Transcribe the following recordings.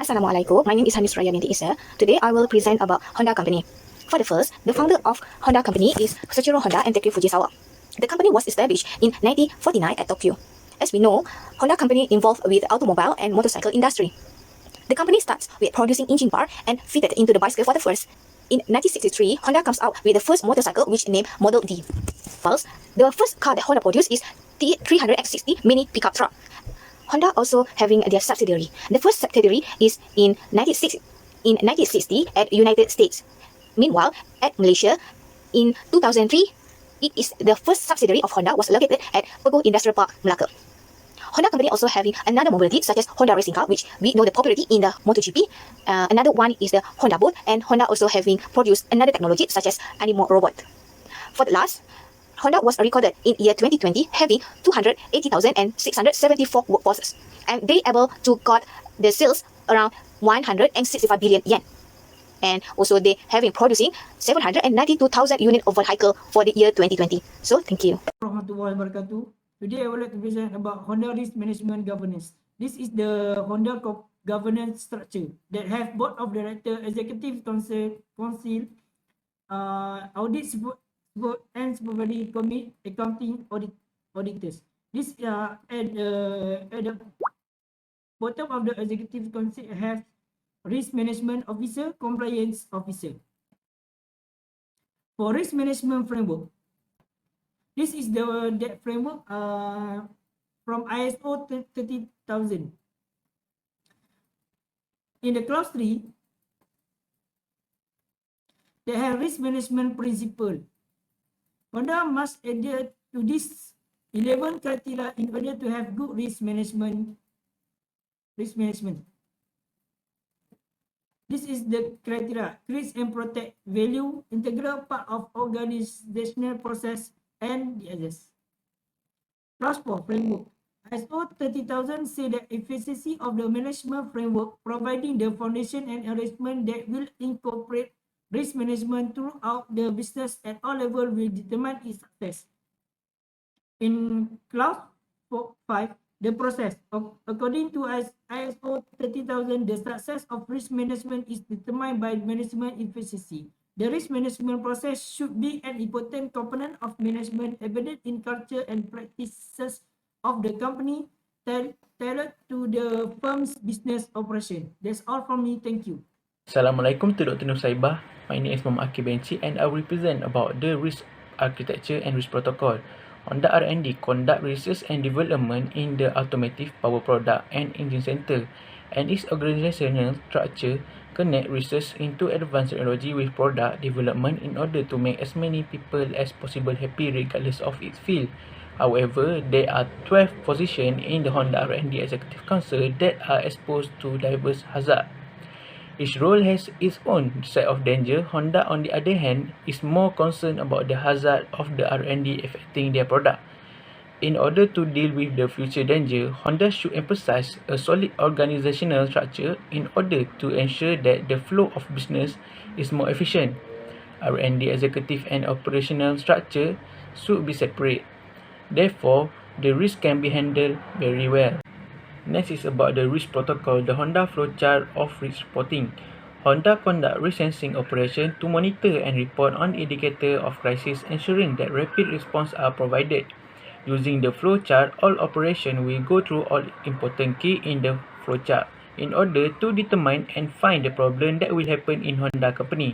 Assalamualaikum. My name is Hanis Raya binti Isa. Today I will present about Honda Company. For the first, the founder of Honda Company is Soichiro Honda and Takeo Fujisawa. The company was established in 1949 at Tokyo. As we know, Honda Company involved with automobile and motorcycle industry. The company starts with producing engine bar and fitted into the bicycle for the first. In 1963, Honda comes out with the first motorcycle which named Model D. First, the first car that Honda produced is T300X60 mini pickup truck. Honda also having their subsidiary. The first subsidiary is in 1960 at United States. Meanwhile, at Malaysia, in 2003, it is the first subsidiary of Honda was located at Pogo Industrial Park, Melaka. Honda Company also having another mobility such as Honda Racing Car, which we know the popularity in the MotoGP. Another one is the Honda Boat, and Honda also having produced another technology such as Animo Robot. For the last, Honda was recorded in year 2020 having 280,674 workforces, and they able to got the sales around 165 billion yen. And also they having producing 792,000 unit of vehicle for the year 2020. So thank you. Warahmatullahi wabarakatuh. Today I would like to present about Honda Risk Management Governance. This is the Honda governance structure that have board of director, executive council, audit and supervisory committee, accounting auditors. This at the bottom of the executive council has risk management officer, compliance officer. For risk management framework, this is that framework from ISO 30,000. In the clause 3, they have risk management principle. Honda must adhere to this 11 criteria in order to have good risk management. This is the criteria: create and protect value, integral part of organizational process, and the others. Clause 4 framework. ISO 30,000 say the efficiency of the management framework, providing the foundation and arrangement that will incorporate risk management throughout the business at all levels will determine its success. In clause 5, the process. According to ISO 30,000, the success of risk management is determined by management efficiency. The risk management process should be an important component of management embedded in culture and practices of the company, tailored to the firm's business operation. That's all from me. Thank you. Assalamualaikum to Dr. Nur Saibah. My name is Muhammad Btmt and I will present about the risk architecture and risk protocol. Honda R&D conduct research and development in the automotive power product and engine center, and its organizational structure connect research into advanced technology with product development in order to make as many people as possible happy regardless of its field. However, there are 12 positions in the Honda R&D Executive Council that are exposed to diverse hazards. Each role has its own set of danger. Honda, on the other hand, is more concerned about the hazard of the R&D affecting their product. In order to deal with the future danger, Honda should emphasize a solid organizational structure in order to ensure that the flow of business is more efficient. R&D executive and operational structure should be separate. Therefore, the risk can be handled very well. Next is about the risk protocol, the Honda flowchart of risk reporting. Honda conduct risk sensing operation to monitor and report on indicator of crisis, ensuring that rapid response are provided. Using the flowchart, all operation will go through all important key in the flowchart in order to determine and find the problem that will happen in Honda company.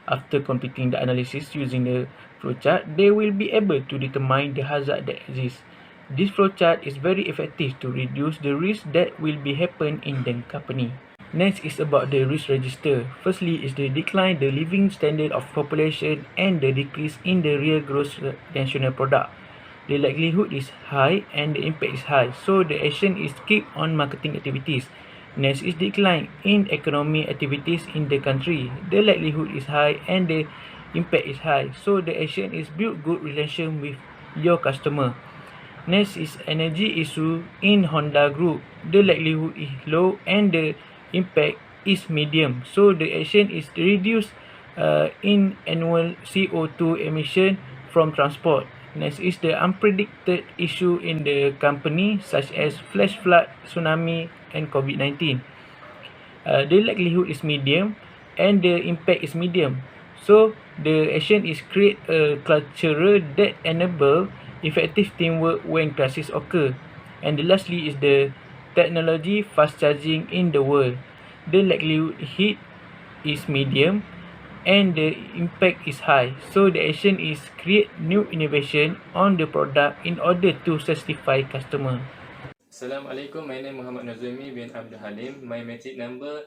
After completing the analysis using the flowchart, they will be able to determine the hazard that exists. This flowchart is very effective to reduce the risk that will be happen in the company. Next is about the risk register. Firstly is the decline the living standard of population and the decrease in the real gross national product. The likelihood is high and the impact is high, so the action is keep on marketing activities. Next is decline in economic activities in the country. The likelihood is high and the impact is high, so the action is build good relation with your customer. Next is energy issue in Honda Group. The likelihood is low and the impact is medium, so the action is to reduce in annual CO2 emission from transport. Next is the unpredicted issue in the company such as flash flood, tsunami and COVID-19. The likelihood is medium and the impact is medium. So the action is create a culture that enable effective teamwork when crisis occur. And lastly is the technology fast charging in the world. The likelihood hit is medium and the impact is high. So the action is create new innovation on the product in order to satisfy customer. Assalamualaikum, my name Muhammad Nazumi bin Abdul Halim. My metric number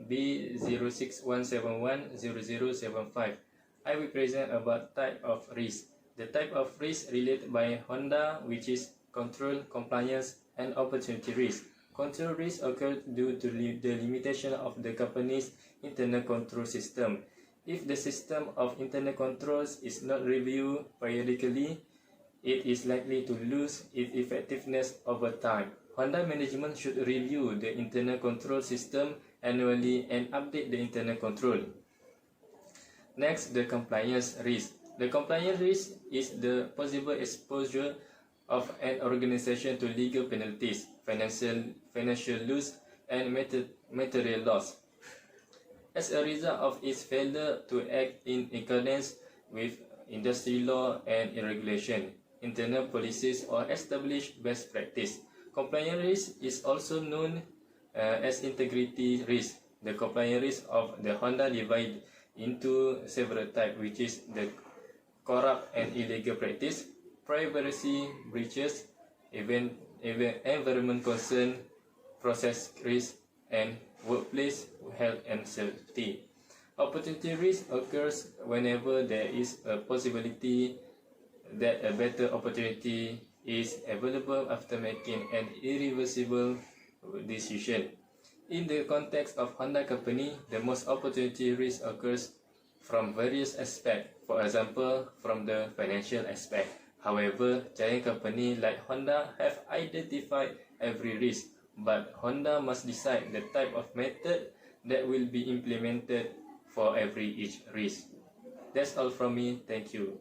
B0617100075. I will present about type of risk. The type of risk related by Honda, which is control, compliance, and opportunity risk. Control risk occurs due to the limitation of the company's internal control system. If the system of internal controls is not reviewed periodically, it is likely to lose its effectiveness over time. Honda management should review the internal control system annually and update the internal control. Next, the compliance risk. The compliance risk is the possible exposure of an organization to legal penalties, financial loss, and material loss as a result of its failure to act in accordance with industry law and regulation, internal policies, or establish best practice. Compliance risk is also known as integrity risk. The compliance risk of the Honda divide into several types, which is the corrupt and illegal practice, privacy breaches, environment concern, process risk, and workplace health and safety. Opportunity risk occurs whenever there is a possibility that a better opportunity is available after making an irreversible decision. In the context of Honda company, the most opportunity risk occurs from various aspects, for example, from the financial aspect. However, giant companies like Honda have identified every risk, but Honda must decide the type of method that will be implemented for each risk. That's all from me. Thank you.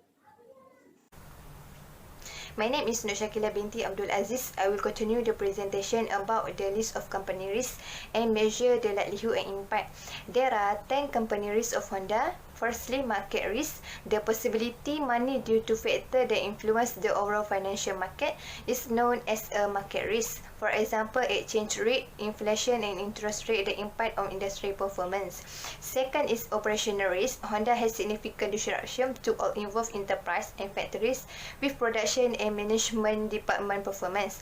My name is Nur Shakila binti Abdul Aziz. I will continue the presentation about the list of company risks and measure the likelihood and impact. There are 10 company risks of Honda. Firstly, market risk. The possibility money due to factor that influence the overall financial market is known as a market risk. For example, exchange rate, inflation, and interest rate that impact on industry performance. Second is operational risk. Honda has significant disruption to all involved enterprise and factories with production and management department performance.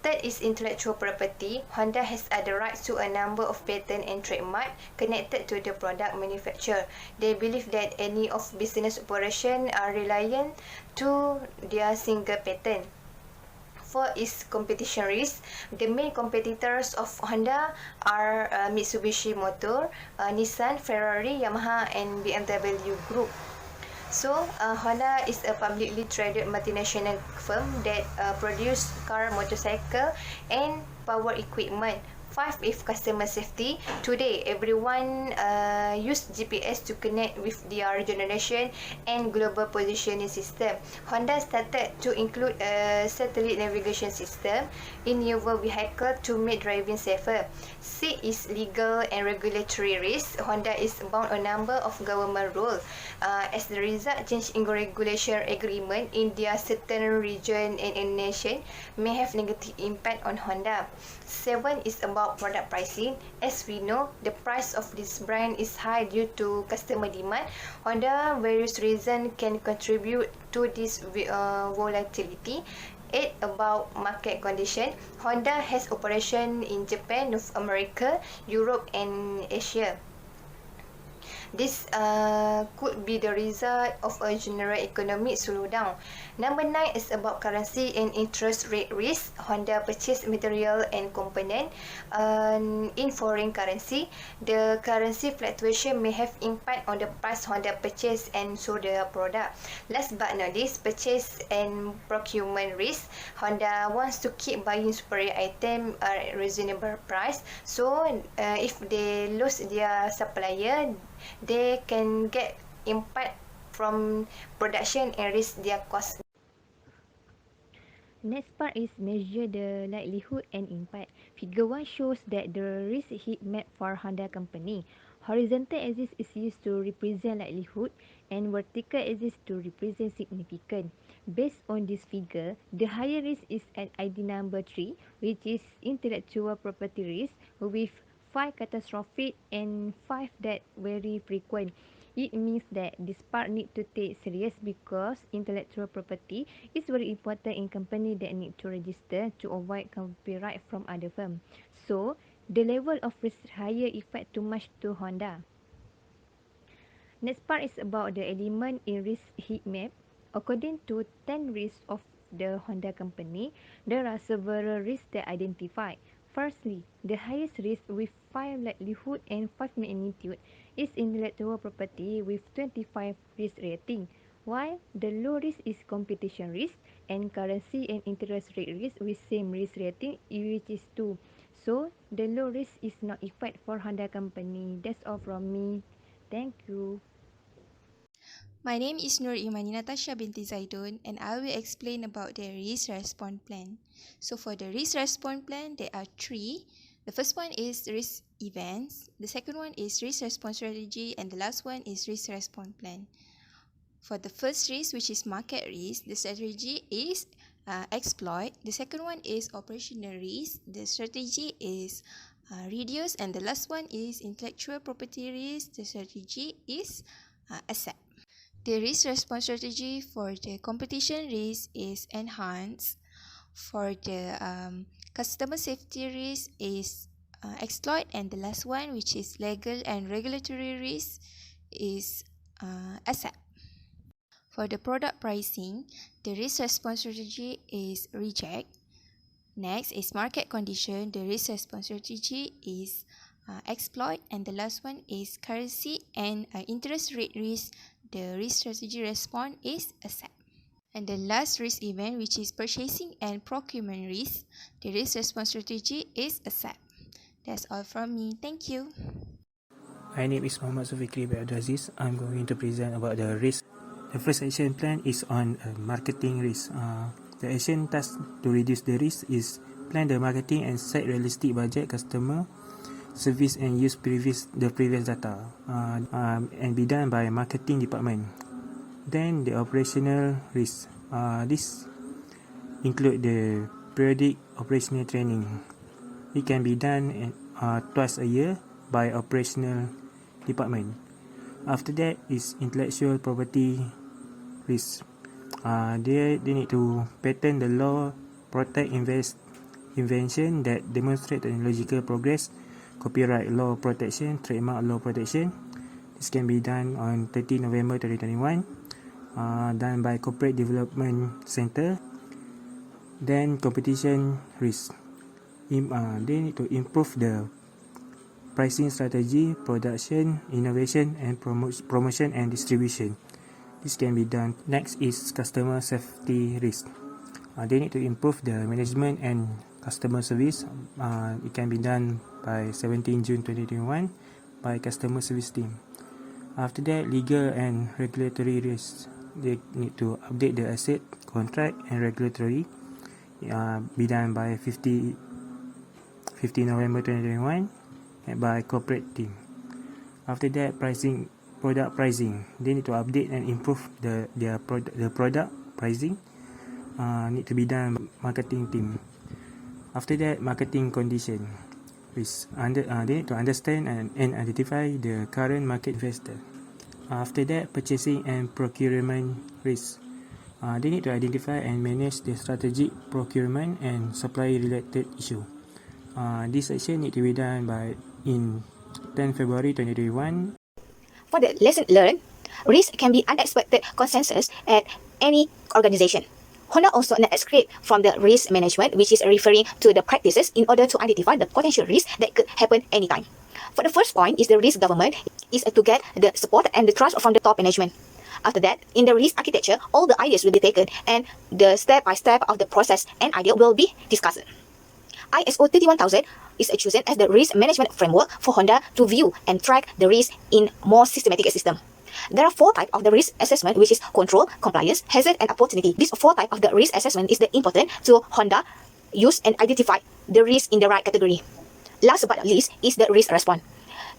Third is intellectual property. Honda has other rights to a number of patent and trademark connected to the product manufacture. They believe that any of business operation are reliant to their single patent. Fourth is competition risk. The main competitors of Honda are Mitsubishi Motor, Nissan, Ferrari, Yamaha, and BMW Group. So, Honda is a publicly traded multinational firm that produce car, motorcycle, and power equipment. 5 is customer safety. Today, everyone use GPS to connect with their generation and global positioning system. Honda started to include a satellite navigation system in newer vehicle to make driving safer. C is legal and regulatory risk. Honda is bound a number of government rules. As the result, change in regulation agreement in their certain region and in nation may have negative impact on Honda. 7 is about product pricing. As we know, the price of this brand is high due to customer demand. Honda, various reasons can contribute to this volatility. 8 about market condition. Honda has operation in Japan, North America, Europe, and Asia. This could be the result of a general economic slowdown. Number 9 is about currency and interest rate risk. Honda purchase material and component in foreign currency. The currency fluctuation may have impact on the price Honda purchase and sold the product. Last but not least, purchase and procurement risk. Honda wants to keep buying superior item at reasonable price. So, if they lose their supplier, they can get impact from production and risk their cost. Next part is measure the likelihood and impact. Figure 1 shows that the risk heat map for Honda company. Horizontal axis is used to represent likelihood and vertical axis to represent significant. Based on this figure, the higher risk is at ID number 3, which is intellectual property risk, with 5 catastrophic and 5 that very frequent. It means that this part need to take serious because intellectual property is very important in company that need to register to avoid copyright from other firm. So, the level of risk higher effect too much to Honda. Next part is about the element in risk heat map. According to 10 risks of the Honda company, there are several risks that identified. Firstly, the highest risk with 5 likelihood and 5 magnitude is intellectual property with 25 risk rating, while the low risk is competition risk and currency and interest rate risk with same risk rating, which is 2. So, the low risk is not effect for Honda company. That's all from me. Thank you. My name is Nur Imani Natasha binti Zaidun, and I will explain about the risk response plan. So for the risk response plan, there are 3. The first one is risk events, the second one is risk response strategy, and the last one is risk response plan. For the first risk, which is market risk, the strategy is exploit. The second one is operational risk. The strategy is reduce, and the last one is intellectual property risk. The strategy is accept. The risk response strategy for the competition risk is enhance. For the customer safety risk is exploit, and the last one, which is legal and regulatory risk, is accept. For the product pricing, the risk response strategy is reject. Next is market condition. The risk response strategy is exploit, and the last one is currency and interest rate risk. The risk strategy response is accept. And the last risk event, which is purchasing and procurement risk, the risk response strategy is accept. That's all from me. Thank you. My name is Muhammad Sufikri Abdulaziz. I'm going to present about the risk. The first action plan is on marketing risk. The action task to reduce the risk is plan the marketing and set realistic budget, customer service, and use the previous data, and be done by marketing department. Then the operational risk. This include the periodic operational training. It can be done twice a year by operational department. After that is intellectual property risk. They need to patent the law, protect invention that demonstrate technological progress, copyright law protection, trademark law protection. This can be done on 30 November 2021, done by Corporate Development Center. Then competition risk. They need to improve the pricing strategy, production, innovation, and promotion and distribution. This can be done. Next is customer safety risk. They need to improve the management and customer service. It can be done by 17 June 2021 by customer service team. After that, legal and regulatory risks. They need to update the asset, contract, and regulatory. Be done by 50 November 2021 by corporate team. After that, product pricing. They need to update and improve the product pricing. Need to be done by marketing team. After that, marketing condition. They need to understand and identify the current market investor. After that, purchasing and procurement risk. They need to identify and manage the strategic procurement and supply related issue. This action need to be done in 10 February 2021. For the lesson learned, risk can be unexpected consequences at any organization. Honda also escaped from the risk management, which is referring to the practices in order to identify the potential risks that could happen anytime. For the first point is the risk government is to get the support and the trust from the top management. After that, in the risk architecture, all the ideas will be taken and the step-by-step of the process and idea will be discussed. ISO 31000 is chosen as the risk management framework for Honda to view and track the risk in more systematic system. There are 4 types of the risk assessment, which is control, compliance, hazard, and opportunity. These 4 types of the risk assessment is the important to Honda use and identify the risk in the right category. Last but not least is the risk response.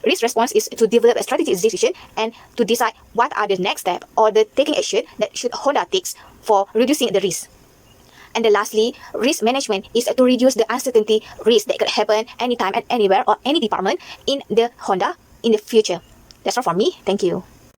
Risk response is to develop a strategic decision and to decide what are the next step or the taking action that should Honda takes for reducing the risk. And then lastly, risk management is to reduce the uncertainty risk that could happen anytime and anywhere or any department in the Honda in the future. That's all from me. Thank you.